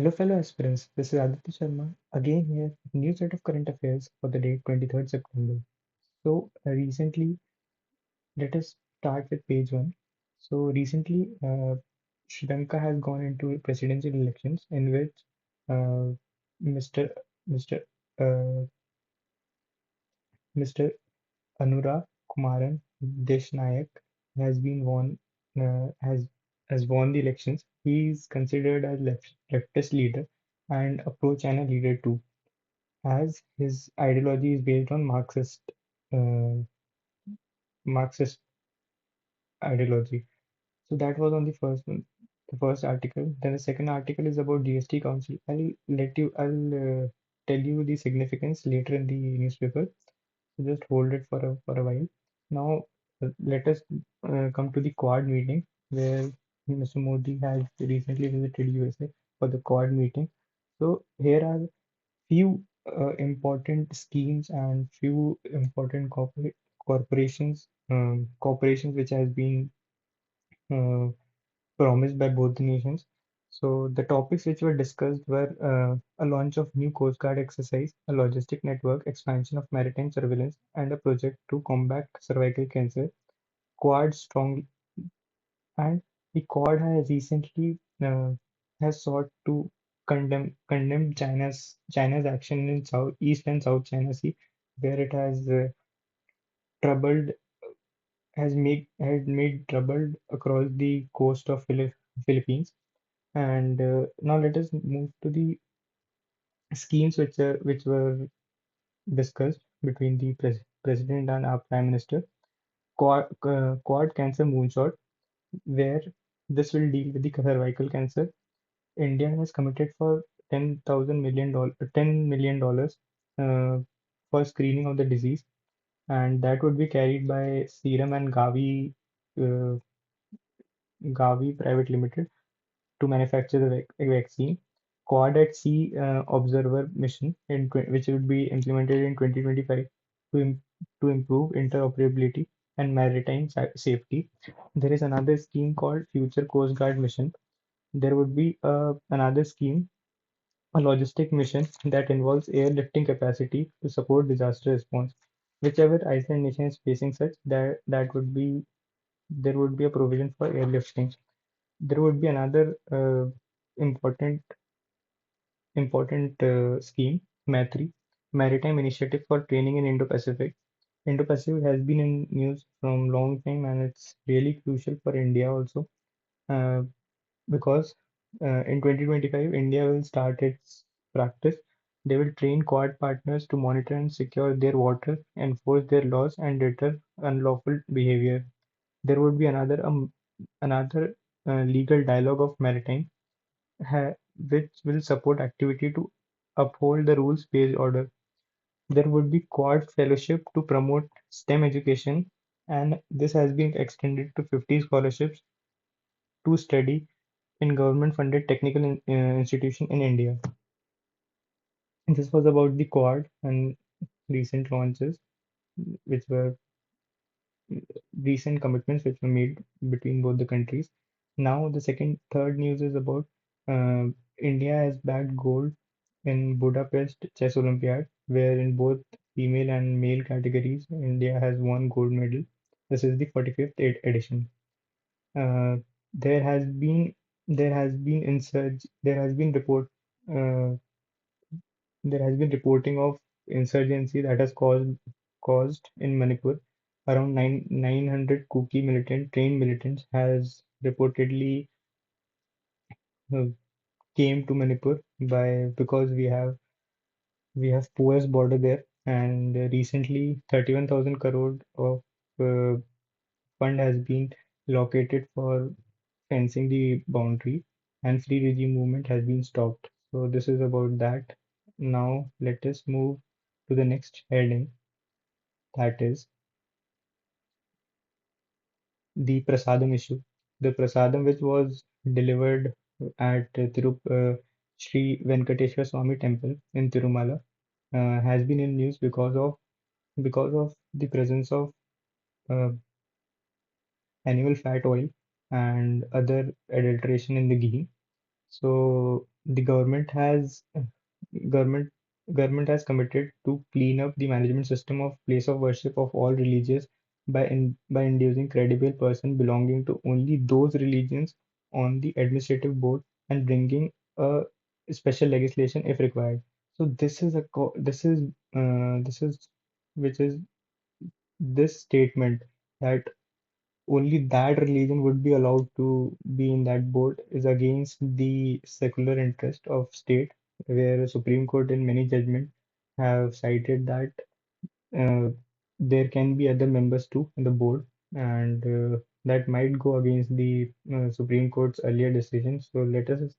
Hello, fellow aspirants. This is Aditya Sharma again here with a new set of current affairs for the date 23rd September. Recently, let us start with page one. Sri Lanka has gone into presidential elections in which uh, Mr. Mr. Uh, Mr. Anura Kumaran Deshnayak has been won has won the elections. He is considered as leftist leader and a pro-China leader too, as his ideology is based on uh, Marxist ideology. So that was on the first one, the first article. Then the second article is about GST Council. I'll tell you the significance later in the newspaper. So just hold it for a while. Now let us come to the Quad meeting where Mr. Modi has recently visited USA for the Quad meeting. So here are few important schemes and few important corporations which has been uh, promised by both the nations. So the topics which were discussed were a launch of new Coast Guard exercise, a logistic network, expansion of maritime surveillance, and a project to combat cervical cancer. Quad strong and the Quad has recently has sought to condemn China's action in South East and South China Sea, where it has troubled has made trouble across the coast of Philippines. And now let us move to the schemes which were discussed between the president and our prime minister. Quad cancer moonshot, where this will deal with the cervical cancer. India has committed for $10 million for screening of the disease, and that would be carried by Serum and uh, Gavi Private Limited to manufacture the vaccine. Quad at Sea Observer mission, which would be implemented in 2025 to, to improve interoperability and maritime safety. There is another scheme called Future Coast Guard Mission. There would be another scheme, a logistic mission that involves airlifting capacity to support disaster response. Whichever island nation is facing such, that would be there would be a provision for airlifting. There would be another important scheme, MATRI, Maritime Initiative for Training in Indo-Pacific. Indo-Pacific has been in news from long time, and it's really crucial for India also, uh, because in 2025 India will start its practice. They will train Quad partners to monitor and secure their water, enforce their laws, and deter unlawful behavior. There would be another legal dialogue of maritime which will support activity to uphold the rules-based order. There would be Quad Fellowship to promote STEM education, and this has been extended to 50 scholarships to study in government-funded technical institution in India. And this was about the Quad and recent launches, which were recent commitments which were made between both the countries. Now, the third news is about uh, India has bagged gold in Budapest Chess Olympiad, where in both female and male categories, India has won gold medal. This is the 45th edition. Uh, there has been there has been uh, reporting of insurgency that has caused in Manipur. Around 900 Kuki trained militants has reportedly uh, came to Manipur by because we have poorest border there, and recently 31,000 crore of uh, fund has been located for fencing the boundary, and free regime movement has been stopped. So this is about that. Now let us move to the next heading, that is the prasadam issue. The prasadam which was delivered at Sri Venkateswara Swami Temple in Tirumala has been in news because of the presence of uh, animal fat oil and other adulteration in the ghee. So The government government has committed to clean up the management system of place of worship of all religions by inducing credible person belonging to only those religions on the administrative board and bringing a special legislation if required. So this is which is this statement that only that religion would be allowed to be in that board is against the secular interest of state, where the Supreme Court in many judgments have cited that uh, there can be other members too in the board, and that might go against the Supreme Court's earlier decision. So let us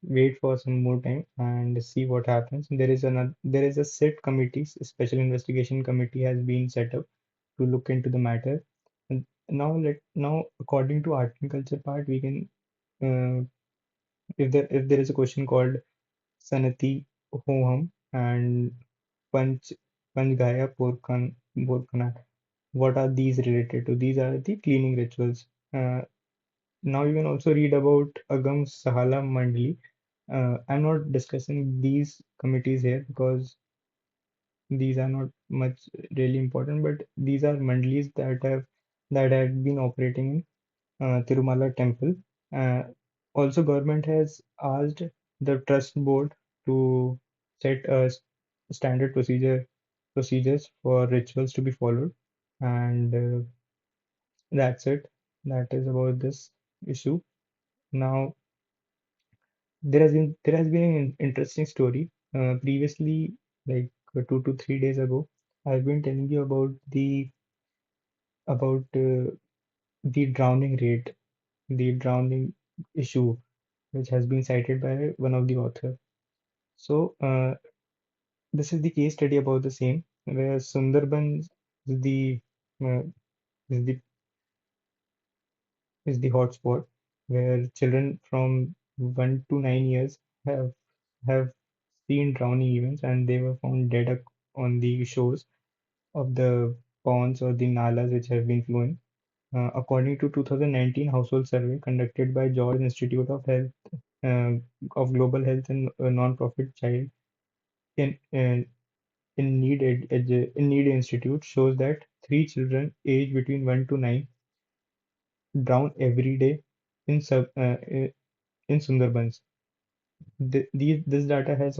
wait for some more time and see what happens. There is a SIT committee, special investigation committee has been set up to look into the matter. And now according to art and culture part, we can if there is a question called Sanati Hoham and Panch Panchgaya Porkana, what are these related to? These are the cleaning rituals. Now you can also read about Agam Sahala Mandali. I'm not discussing these committees here because these are not much really important, but these are mandalis that have been operating in Tirumala temple. Uh, Also, government has asked the trust board to set standard procedures for rituals to be followed, and that's it. That is about this issue. Now, there has been an interesting story. Previously, like 2 to 3 days ago, I've been telling you about the drowning rate, the drowning issue, which has been cited by one of the author. So this is the case study about the same, where Sundarbans is uh, is the is the hotspot, where children from 1 to 9 years have seen drowning events, and they were found dead on the shores of the ponds or the nalas which have been flowing. According to 2019 household survey conducted by George Institute of Health uh, of Global Health and non-profit child in uh, in need institute shows that 3 children aged between 1 to 9 drown every day in in Sundarbans. This data has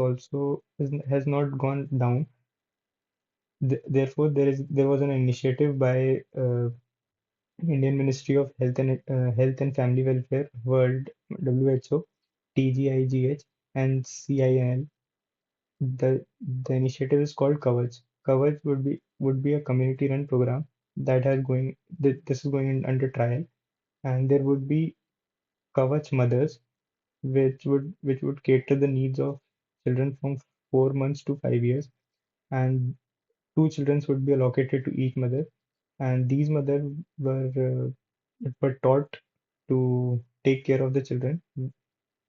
not gone down. Therefore, there was an initiative by Indian Ministry of Health and Family Welfare, World WHO, TGIGH, and CINL. The initiative is called Kavach. Kavach would be a community-run program this is going under trial, and there would be Kavach mothers, which would cater the needs of children from 4 months to 5 years, and 2 children would be allocated to each mother, and these mothers were taught to take care of the children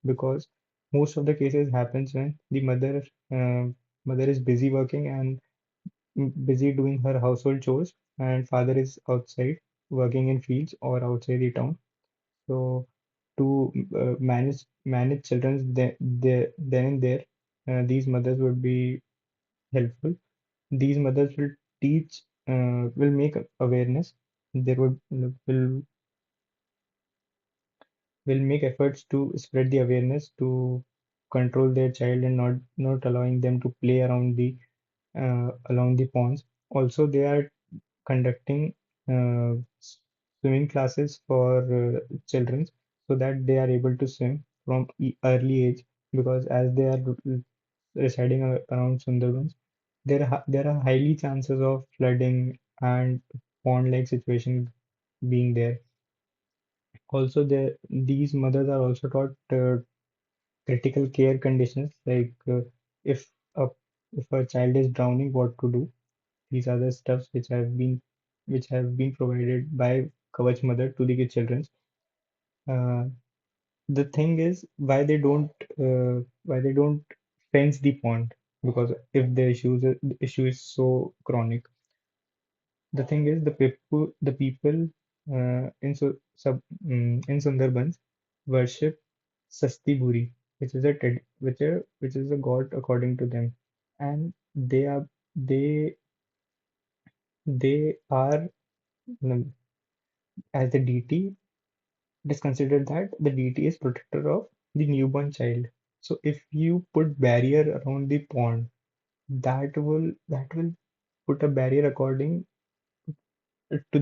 because most of the cases happens when the uh, mother is busy working and busy doing her household chores, and father is outside working in fields or outside the town. So to manage children's then and there, these mothers would be helpful. These mothers will make awareness. They will make efforts to spread the awareness to control their child and not allowing them to play around the along the ponds. Also, they are conducting swimming classes for children so that they are able to swim from early age, because as they are residing around Sundarbans, there are highly chances of flooding and pond-like situation being there. Also, these mothers are also taught critical care conditions like if a if a child is drowning, what to do. These are the stuffs which have been provided by Kavach mother to the children. Uh, the thing is why they don't fence the pond, because if the issue is so chronic. The thing is the people in Sundarbans worship Sasti Buri, which is a god according to them, and they are mm, as the deity. It is considered that the deity is protector of the newborn child. So if you put barrier around the pond, that will put a barrier according to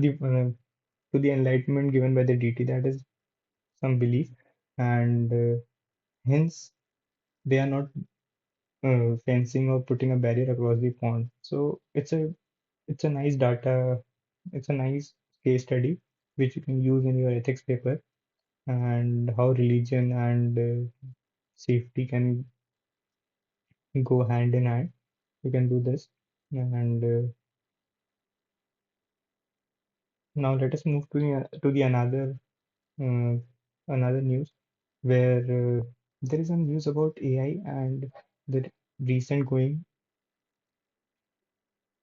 the enlightenment given by the deity. That is some belief, and hence they are not fencing or putting a barrier across the pond. So it's a nice data, it's a nice case study which you can use in your ethics paper, and how religion and safety can go hand in hand. You can do this, and now let us move to the uh, another news where there is some news about AI and the recent going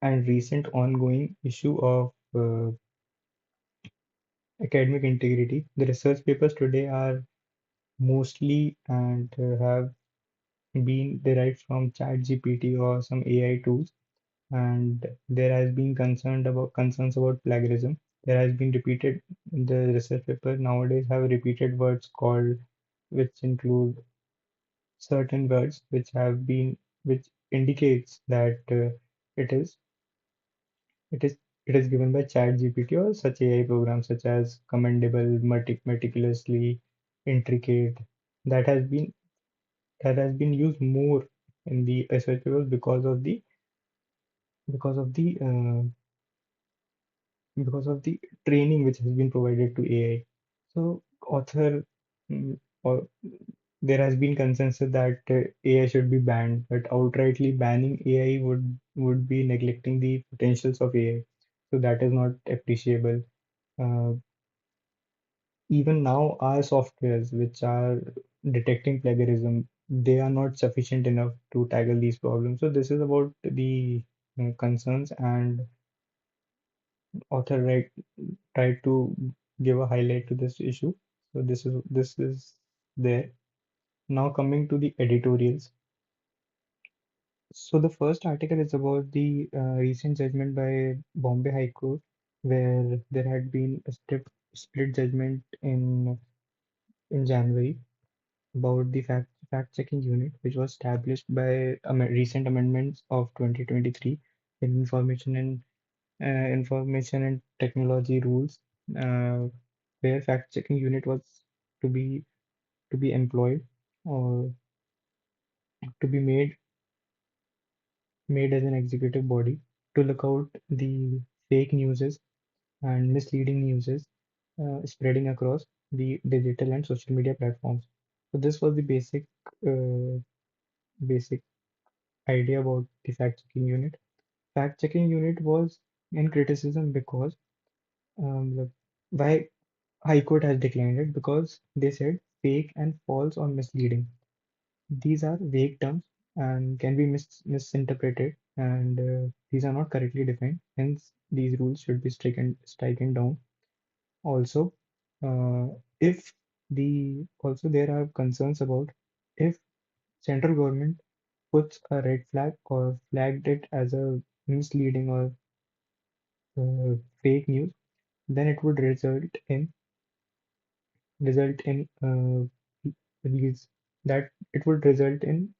recent ongoing issue of academic integrity. The research papers today are mostly and have been derived from ChatGPT or some AI tools, and there has been concerns about plagiarism. There has been repeated the research paper nowadays have repeated words called which include certain words which indicates that it is it is it is given by ChatGPT or such AI programs such as commendable, meticulously, intricate. That has been that has been used more in the research papers because of the uh, because of the training which has been provided to AI. So author mm, or there has been consensus that AI should be banned, but outrightly banning AI would be neglecting the potentials of AI. So that is not appreciable. Uh, Even now, our softwares which are detecting plagiarism, they are not sufficient enough to tackle these problems. So this is about the concerns, and author tried to give a highlight to this issue. So this is there. Now coming to the editorials. So the first article is about the recent judgment by Bombay High Court, where there had been a split judgment in January about the fact checking unit, which was established by recent amendments of 2023 in information and technology rules, uh, where fact checking unit was to be employed or to be made as an executive body to look out the fake newses and misleading newses spreading across the digital and social media platforms. So this was the uh, basic idea about the fact checking unit. Fact checking unit was in criticism because why High Court has declined it, because they said fake and false or misleading. These are vague terms and can be misinterpreted, and these are not correctly defined. Hence, these rules should be stricken down. Also, uh, if also there are concerns about if central government puts a red flag or flagged it as a misleading or fake news, then it would result in release that it would result in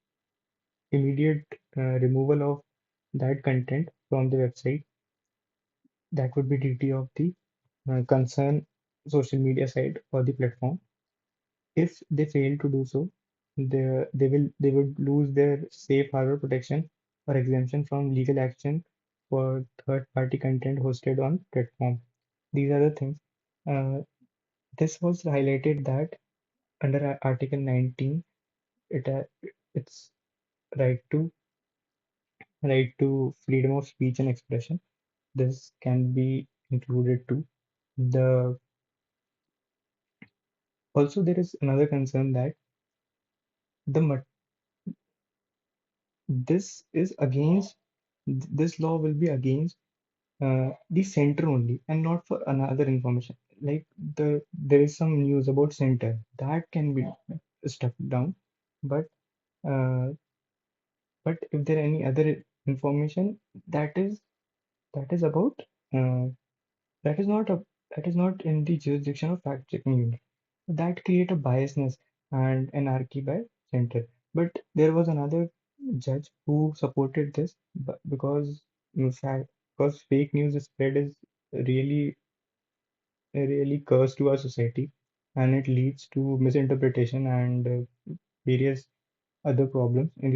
immediate removal of that content from the website. That would be duty of the concerned social media site or the platform. If they fail to do so, they would lose their safe harbor protection or exemption from legal action for third-party content hosted on platform. These are the things. Uh, this was highlighted that under Article 19, it it's right to freedom of speech and expression. This can be included too. The Also there is another concern that the mat- this is against this law will be against the center only and not for another information. like there is some news about center that can be stuck down, but uh, but if there any other information that is that is about uh, that is not a that is not in the jurisdiction of fact checking unit, that create a biasness and anarchy by center. But there was another judge who supported this, because in fact, because fake news spread is really really curse to our society, and it leads to misinterpretation and various other problems in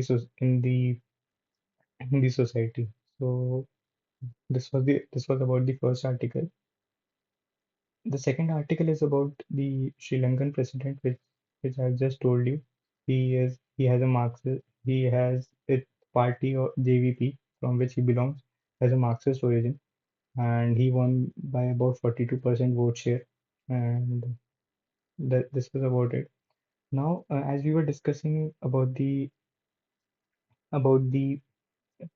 in the society. So this was about the first article. The second article is about the Sri Lankan president, which I've just told you. He has a Marxist, he has a party or JVP from which he belongs, has a Marxist origin, and he won by about 42% vote share. And that this was about it. Now, as we were discussing about the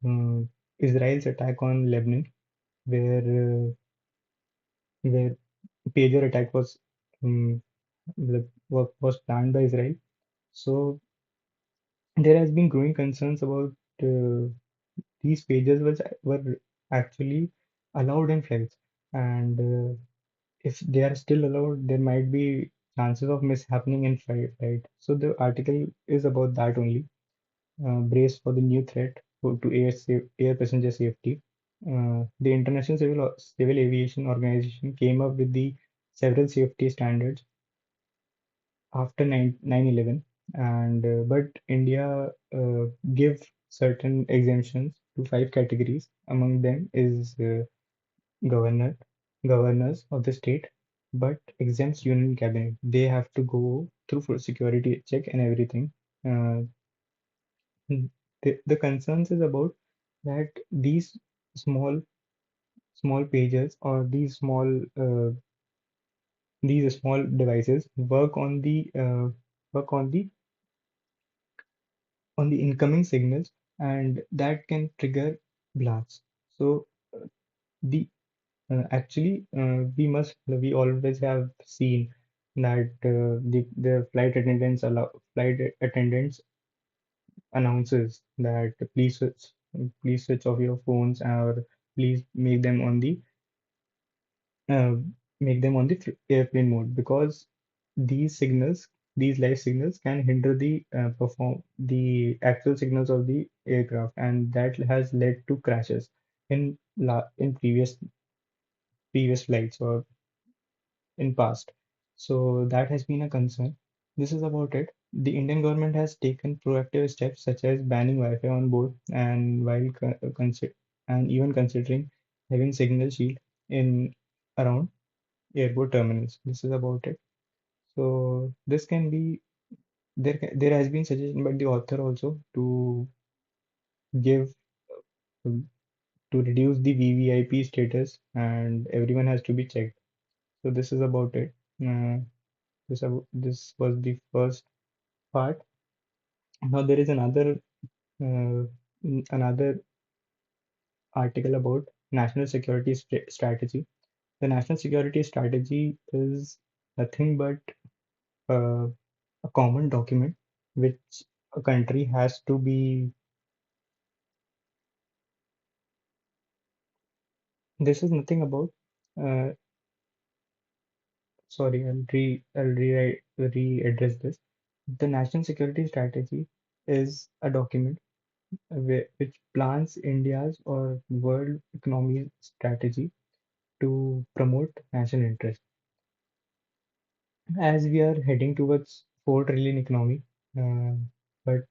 um, Israel's attack on Lebanon, where pager attack um, was planned by Israel. So there has been growing concerns about uh, these pages were actually allowed in flights, and if they are still allowed, there might be chances of mishappening in flight. Right? So the article is about that only. Brace for the new threat to air passenger safety. The International Civil Aviation Organization came up with the several safety standards after 9/11, and but India give certain exemptions to five categories. Among them is governor governors of the state, but exempts union cabinet. They have to go through for security check and everything. Uh, the concerns is about that these small small pages or these small devices work on the incoming signals, and that can trigger blasts. So the we always have seen that the flight attendants announces that please switch off your phones, or please uh, make them on the airplane mode, because these signals these live signals can hinder the actual signals of the aircraft, and that has led to crashes in previous flights or in past. So that has been a concern. This is about it. The Indian government has taken proactive steps such as banning Wi-Fi on board, and and even considering having signal shield in around airport terminals. This is about it. So this can be there has been suggestion by the author also to give to reduce the VVIP status, and everyone has to be checked. So this is about it. Uh, this was the first part. Now there is uh, another article about national security strategy. The national security strategy is nothing but uh, a common document which a country has to be. This is nothing about. Uh, Sorry, I'll readdress this. The national security strategy is a document which plans India's or world economy strategy to promote national interest. As we are heading towards 4 trillion economy, uh, but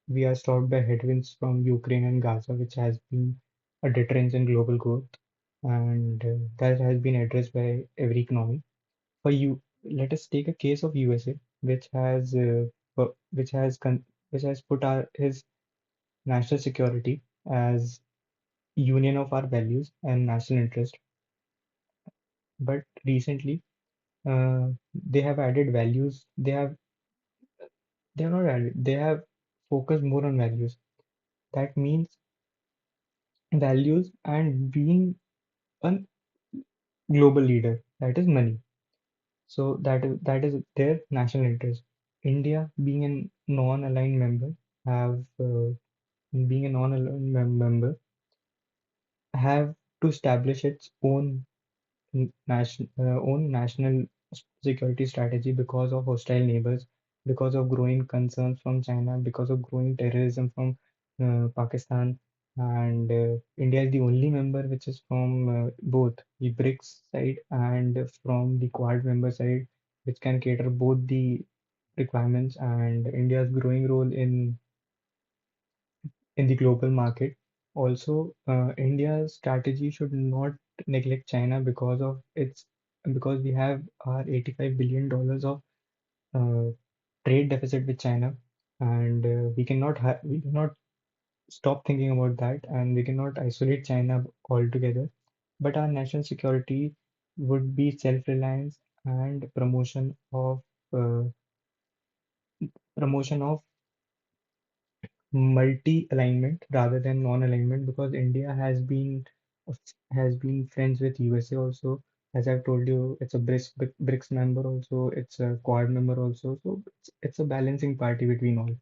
we are stopped by headwinds from Ukraine and Gaza, which has been a deterrence in global growth, and that has been addressed by every economy. For you, let us take a case of USA, which which has put his national security as union of our values and national interest. But recently, they have added values. They have not added. They have focused more on values. That means values and being a global leader. That is money. So that is their national interest. India, being a non-aligned member, have being a non-aligned member, have to establish its own national security strategy because of hostile neighbors, because of growing concerns from China, because of growing terrorism from Pakistan. And India is the only member which is from both the BRICS side and from the Quad member side, which can cater both the requirements. And India's growing role in the global market. Also, India's strategy should not neglect China because we have our $85 billion of uh, trade deficit with China, and we cannot stop thinking about that, and we cannot isolate China altogether. But our national security would be self-reliance and uh, promotion of multi-alignment rather than non-alignment, because India has been friends with USA also. As I've told you, it's a BRICS member also, it's a Quad member also. So it's a balancing party between all.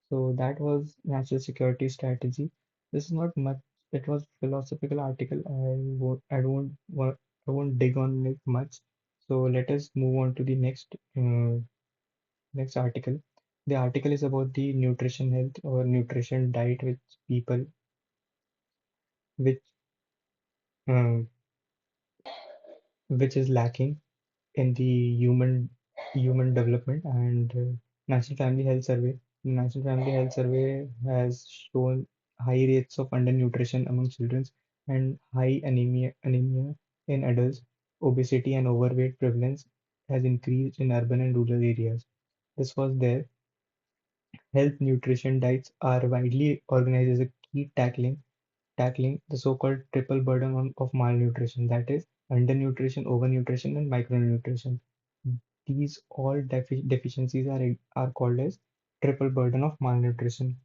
So that was national security strategy. This is not much. It was philosophical article. I won't dig on it much. So let us move on to the next article. The article is about the nutrition health or nutrition diet people which uh, which is lacking in the human development. And National Family Health Survey. National Family Health Survey has shown high rates of undernutrition among children and high anemia in adults. Obesity and overweight prevalence has increased in urban and rural areas. This was there. Health nutrition diets are widely organized as a key tackling the so-called triple burden of malnutrition, that is, undernutrition, overnutrition, and micronutrition. These all deficiencies are called as triple burden of malnutrition.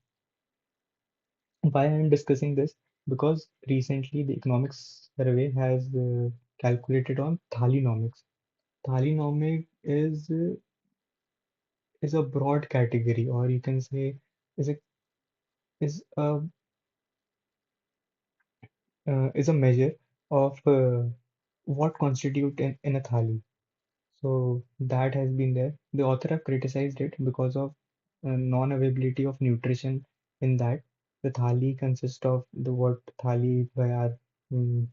Why I am discussing this? Because recently the economics survey has calculated on thalinomics. Thalinomic is a broad category, or you can say is a is a measure of what constitute in a thali. So that has been there. The author have criticized it because of non-availability of nutrition in that. The thali consists of the what thali by our mm,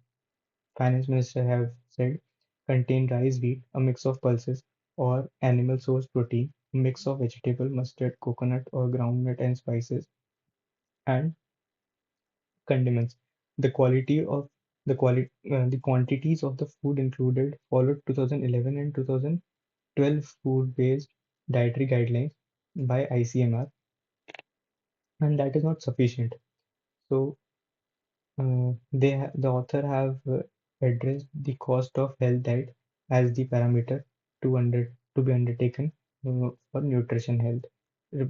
finance minister have said contain rice, wheat, a mix of pulses or animal source protein, a mix of vegetable, mustard, coconut or groundnut and spices, and condiments. The quality of the quantities of the food included followed 2011 and 2012 food-based dietary guidelines by ICMR, and that is not sufficient. So the author have addressed the cost of health diet as the parameter to be undertaken for nutrition health.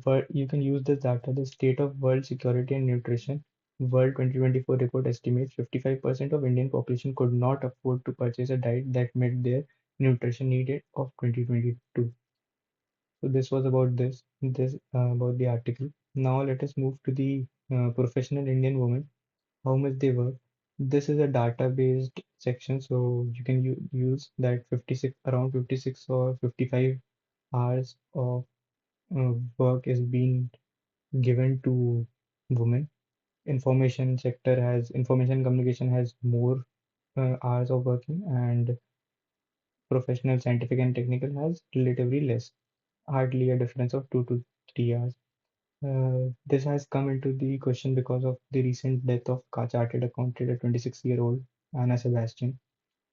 But you can use this data. The State of World Security and Nutrition World 2024 report estimates 55% of Indian population could not afford to purchase a diet that met their nutrition needed of 2022. So this was about this about the article. Now let us move to the professional Indian woman, how much they work. This is a data-based section, so you can use that 56 or 55 hours of work is being given to women. Information communication has more hours of working, and professional, scientific, and technical has relatively less, hardly a difference of 2 to 3 hours. This has come into the question because of the recent death of chartered accountant, a 26-year-old Anna Sebastian,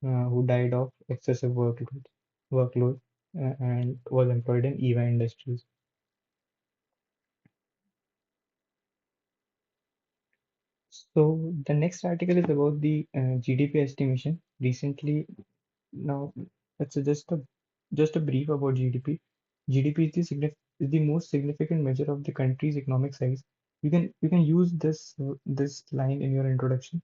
who died of excessive workload and was employed in EVA Industries. So the next article is about the GDP estimation. Recently, now let's just a brief about GDP. GDP is is the most significant measure of the country's economic size. You can use this line in your introduction,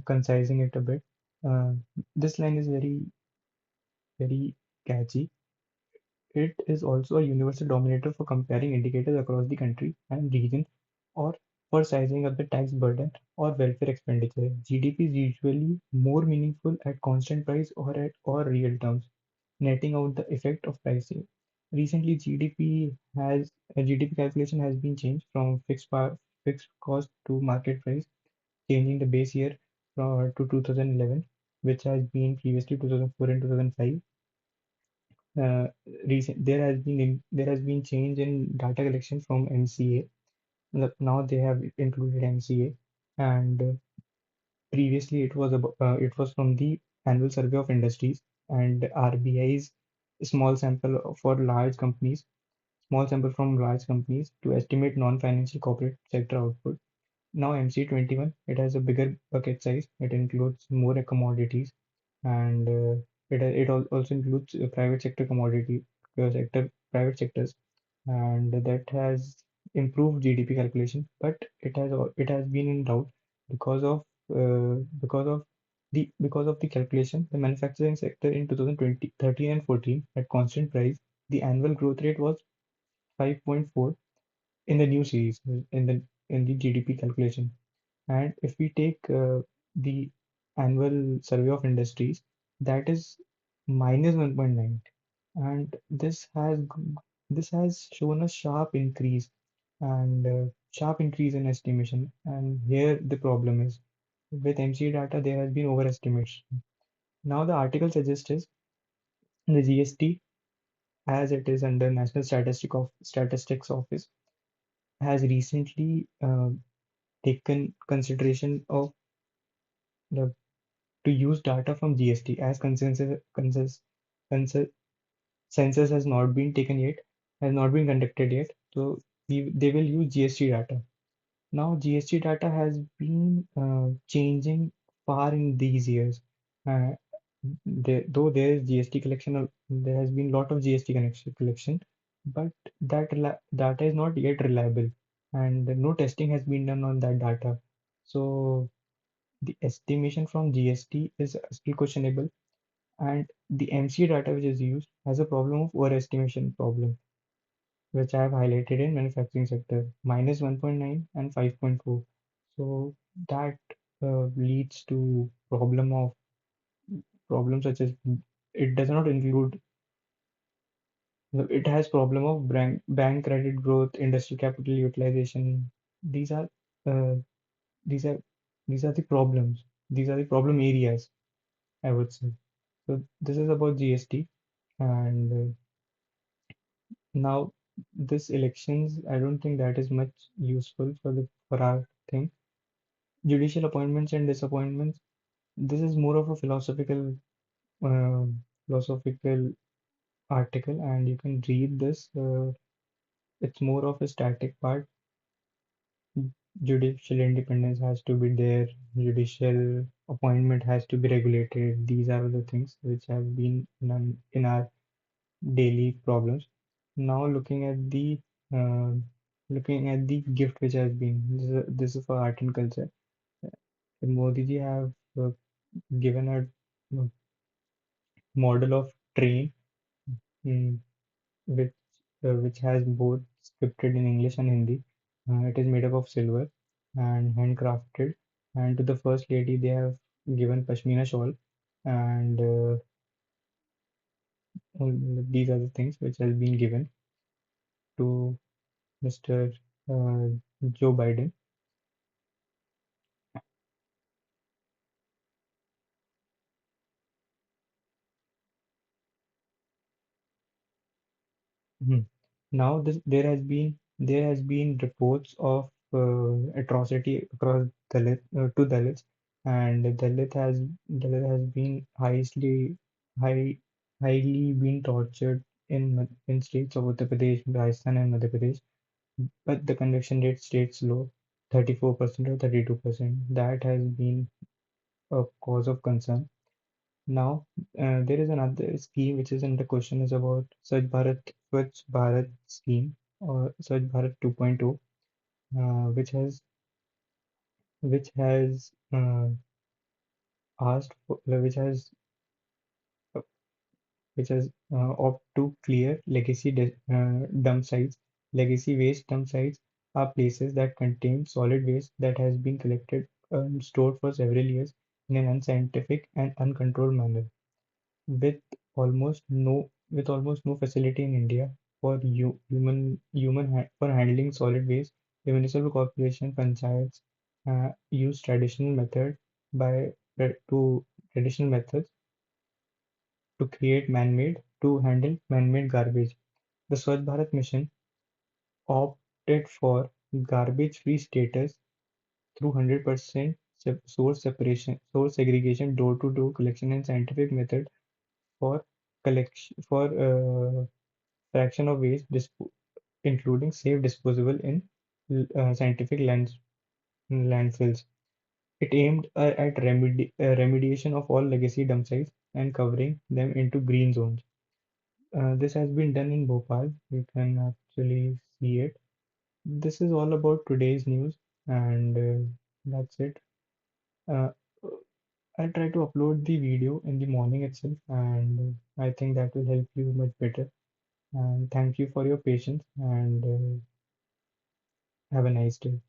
concising it a bit. Uh, this line is very catchy. it is also a universal dominator for comparing indicators across the country and region, or for sizing up the tax burden or welfare expenditure. GDP is usually more meaningful at constant price or real terms, netting out the effect of pricing. Recently, GDP calculation has been changed from fixed cost to market price, changing the base year to 2011, which has been previously 2004 and 2005. uh, there has been change in data collection from MCA. Now they have included MCA, and previously it was from the annual survey of industries and RBI's small sample for large companies, small sample from large companies to estimate non-financial corporate sector output. Now MC21, it has a bigger bucket size. It includes more commodities, and also includes private sector commodity private sectors, and that has improved GDP calculation. But it has been in doubt because of because of the calculation. The manufacturing sector in 2020, 13 and 14 at constant price, the annual growth rate was 5.4 in the new series in the GDP calculation. And if we take the annual survey of industries, that is minus 1.9, and this has shown a sharp increase in estimation. And here the problem is with MCA data there has been overestimation. Now the article suggests is the GST, as it is under National Statistics Office, has recently taken consideration of the to use data from GST, as consensus census has not been taken yet, has not been conducted yet. So they will use GST data. Now GST data has been changing far in these years. Uh, though there is GST collection, there has been lot of GST collection, but data is not yet reliable, and no testing has been done on that data. So the estimation from GST is still questionable, and the MCA data which is used has a problem of overestimation problem, which I have highlighted in manufacturing sector, minus 1.9 and 5.4. So that leads to problems such as it does not include, it has problem of bank credit growth, industrial capital utilization. These are uh, these are these are the problems. These are the problem areas, I would say. So this is about GST. And now this elections, I don't think that is much useful for our thing. Judicial appointments and disappointments. This is more of a uh, philosophical article, and you can read this. It's more of a static part. Judicial independence has to be there. Judicial appointment has to be regulated. These are the things which have been none in our daily problems. Now uh, looking at the gift which has been, this is for art and culture. Modi ji have given a model of train, mm, which which has both scripted in English and Hindi. It is made up of silver and handcrafted. And to the first lady, they have given pashmina shawl, and these are the things which has been given to Mr. Uh, Joe Biden. Mhm. Now there has been reports of atrocity across Dalits, and Dalit has been high highly been tortured in states of Uttar Pradesh, Rajasthan, and Madhya Pradesh. But the conviction rate stayed low, 34% or 32%. That has been a cause of concern. Now, there is another scheme which is in the question is about Swachh Bharat scheme, or Swachh Bharat 2.0, which has asked for, which has which has opt to clear dump sites. Legacy waste dump sites are places that contain solid waste that has been collected and stored for several years in an unscientific and uncontrolled manner. With almost no facility in India for for handling solid waste, the municipal corporation panchayats use by to traditional methods to create to handle man-made garbage. The Swachh Bharat mission opted for garbage-free status through 100% source segregation, door-to-door collection, and scientific method for fraction of waste, including safe disposable in scientific landfills. It aimed at remediation of all legacy dump sites and covering them into green zones. This has been done in Bhopal. You can actually see it. This is all about today's news, and that's it. Uh, I'll try to upload the video in the morning itself, and I think that will help you much better. And thank you for your patience, and have a nice day.